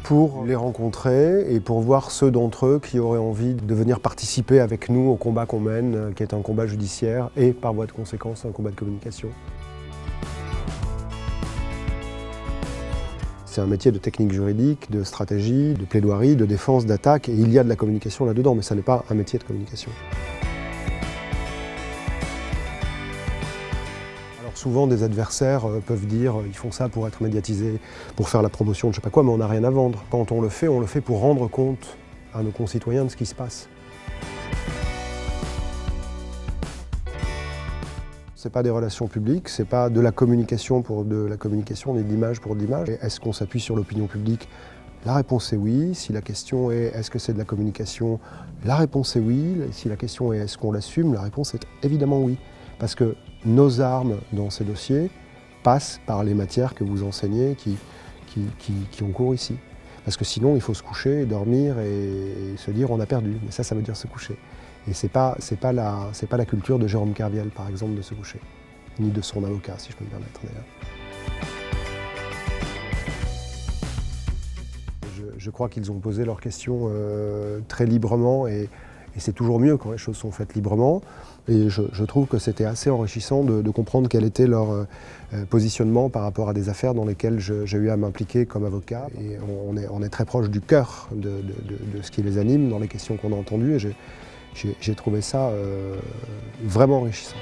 pour les rencontrer et pour voir ceux d'entre eux qui auraient envie de venir participer avec nous au combat qu'on mène, qui est un combat judiciaire et par voie de conséquence un combat de communication. C'est un métier de technique juridique, de stratégie, de plaidoirie, de défense, d'attaque, et il y a de la communication là-dedans, mais ça n'est pas un métier de communication. Alors souvent des adversaires peuvent dire ils font ça pour être médiatisés, pour faire la promotion de je sais pas quoi, mais on n'a rien à vendre. Quand on le fait pour rendre compte à nos concitoyens de ce qui se passe. C'est pas des relations publiques, c'est pas de la communication pour de la communication, ni de l'image pour de l'image. Est-ce qu'on s'appuie sur l'opinion publique? La réponse est oui. Si la question est est-ce que c'est de la communication? La réponse est oui. Si la question est est-ce qu'on l'assume? La réponse est évidemment oui. Parce que nos armes dans ces dossiers passent par les matières que vous enseignez qui ont cours ici. Parce que sinon, il faut se coucher, dormir et se dire on a perdu. Mais ça veut dire se coucher. Et c'est pas la culture de Jérôme Kerviel, par exemple, de se coucher. Ni de son avocat, si je peux me permettre d'ailleurs. Je crois qu'ils ont posé leurs questions très librement et c'est toujours mieux quand les choses sont faites librement. Et je trouve que c'était assez enrichissant de comprendre quel était leur positionnement par rapport à des affaires dans lesquelles j'ai eu à m'impliquer comme avocat. Et on est très proche du cœur de ce qui les anime dans les questions qu'on a entendues. Et j'ai trouvé ça vraiment enrichissant.